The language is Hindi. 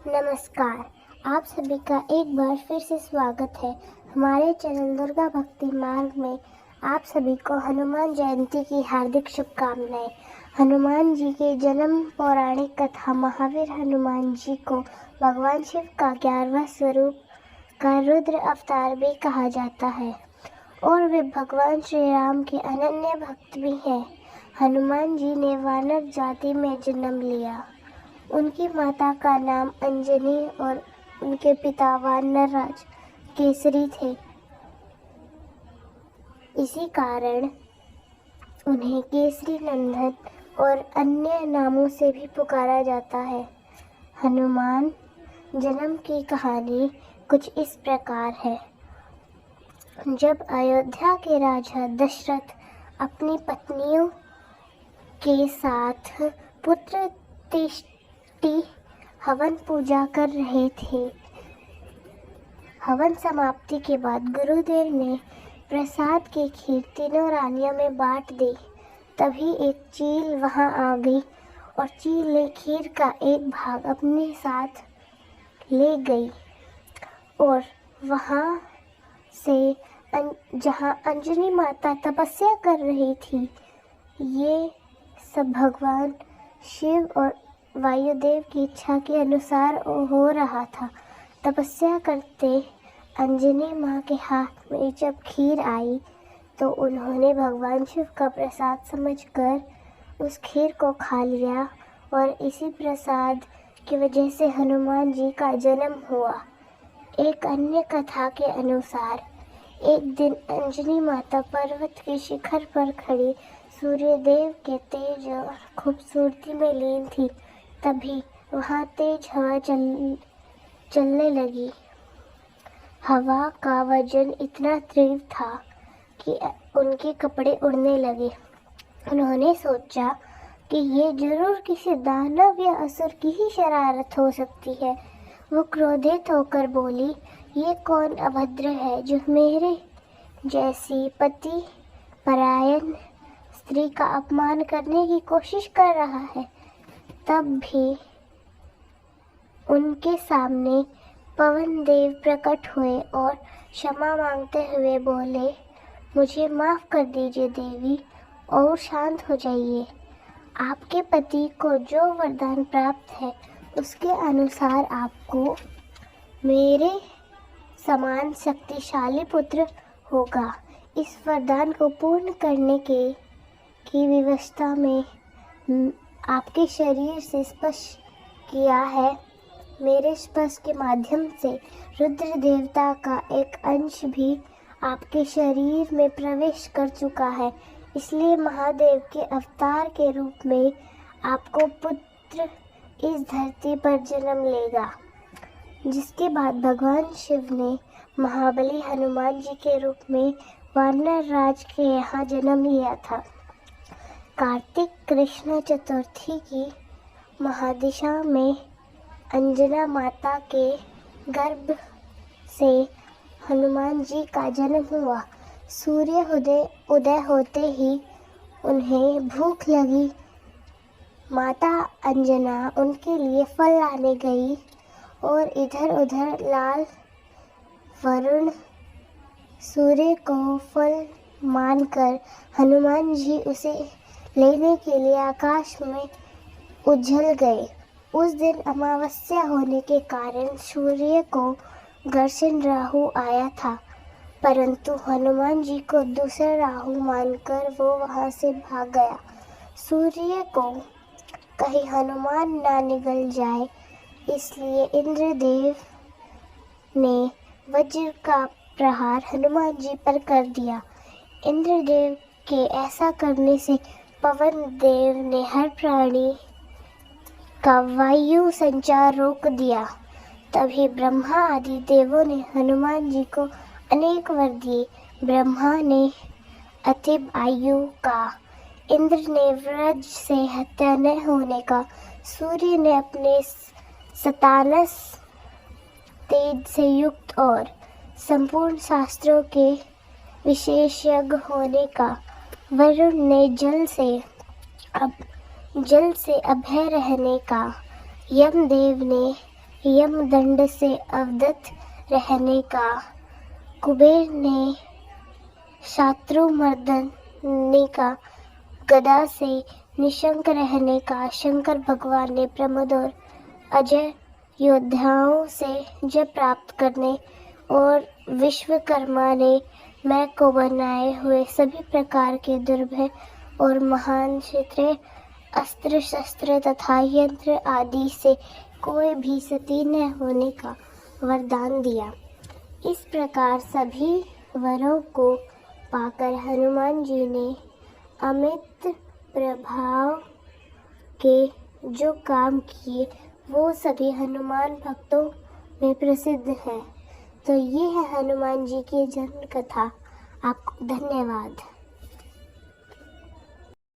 नमस्कार। आप सभी का एक बार फिर से स्वागत है हमारे चैनल दुर्गा भक्ति मार्ग में। आप सभी को हनुमान जयंती की हार्दिक शुभकामनाएं। हनुमान जी के जन्म पौराणिक कथा महावीर हनुमान जी को भगवान शिव का 11वां स्वरूप का रुद्र अवतार भी कहा जाता है और वे भगवान श्री राम के अनन्य भक्त भी हैं। हनुमान जी ने वानर जाति में जन्म लिया। उनकी माता का नाम अंजनी और उनके पिता वानरराज केसरी थे। इसी कारण उन्हें केसरी नंदन और अन्य नामों से भी पुकारा जाता है। हनुमान जन्म की कहानी कुछ इस प्रकार है। जब अयोध्या के राजा दशरथ अपनी पत्नियों के साथ पुत्र हवन पूजा कर रहे थे, हवन समाप्ति के बाद गुरुदेव ने प्रसाद की खीर तीनों रानियों में बांट दी। तभी एक चील वहां आ गई और चील ने खीर का एक भाग अपने साथ ले गई और वहां से जहां अंजनी माता तपस्या कर रही थी, ये सब भगवान शिव और वायुदेव की इच्छा के अनुसार हो रहा था। तपस्या करते अंजनी माँ के हाथ में जब खीर आई तो उन्होंने भगवान शिव का प्रसाद समझकर उस खीर को खा लिया और इसी प्रसाद की वजह से हनुमान जी का जन्म हुआ। एक अन्य कथा के अनुसार एक दिन अंजनी माता पर्वत के शिखर पर खड़ी सूर्यदेव के तेज और खूबसूरती में लीन थी। तभी वहाँ तेज हवा चलने लगी। हवा का वजन इतना तीव्र था कि उनके कपड़े उड़ने लगे। उन्होंने सोचा कि ये जरूर किसी दानव या असुर की ही शरारत हो सकती है। वो क्रोधित होकर बोली, ये कौन अभद्र है जो मेरे जैसी पति परायण स्त्री का अपमान करने की कोशिश कर रहा है। तब भी उनके सामने पवन देव प्रकट हुए और क्षमा मांगते हुए बोले, मुझे माफ कर दीजिए देवी और शांत हो जाइए। आपके पति को जो वरदान प्राप्त है उसके अनुसार आपको मेरे समान शक्तिशाली पुत्र होगा। इस वरदान को पूर्ण करने की व्यवस्था में आपके शरीर से स्पर्श किया है। मेरे स्पर्श के माध्यम से रुद्र देवता का एक अंश भी आपके शरीर में प्रवेश कर चुका है। इसलिए महादेव के अवतार के रूप में आपको पुत्र इस धरती पर जन्म लेगा। जिसके बाद भगवान शिव ने महाबली हनुमान जी के रूप में वानर राज के यहाँ जन्म लिया था। कार्तिक कृष्ण चतुर्थी की महादिशा में अंजना माता के गर्भ से हनुमान जी का जन्म हुआ। सूर्य उदय होते ही उन्हें भूख लगी। माता अंजना उनके लिए फल लाने गई और इधर उधर लाल वरुण सूर्य को फल मानकर हनुमान जी उसे लेने के लिए आकाश में उछल गए। उस दिन अमावस्या होने के कारण सूर्य को घर्षण राहु आया था, परंतु हनुमान जी को दूसरा राहु मानकर वो वहां से भाग गया। सूर्य को कहीं हनुमान ना निगल जाए, इसलिए इंद्रदेव ने वज्र का प्रहार हनुमान जी पर कर दिया। इंद्रदेव के ऐसा करने से पवन देव ने हर प्राणी का वायु संचार रोक दिया। तभी ब्रह्मा आदि देवों ने हनुमान जी को अनेक वर दिए। ब्रह्मा ने अतिब आयु का, इंद्र ने व्रज से हत्या न होने का, सूर्य ने अपने 27 तेज से युक्त और संपूर्ण शास्त्रों के विशेषज्ञ होने का, वरुण ने जल से अभय रहने का, यमदेव ने यमदंड से अवगत रहने का, कुबेर ने शत्रुमर्दन का, गदा से निशंक रहने का, शंकर भगवान ने प्रमोद और अजय योद्धाओं से जय प्राप्त करने, और विश्वकर्मा ने मैं को बनाए हुए सभी प्रकार के दुर्भय और महान क्षेत्रीय अस्त्र शस्त्र तथा यंत्र आदि से कोई भी क्षति न होने का वरदान दिया। इस प्रकार सभी वरों को पाकर हनुमान जी ने अमित प्रभाव के जो काम किए वो सभी हनुमान भक्तों में प्रसिद्ध है। तो ये है हनुमान जी की जन्म कथा। आपको धन्यवाद।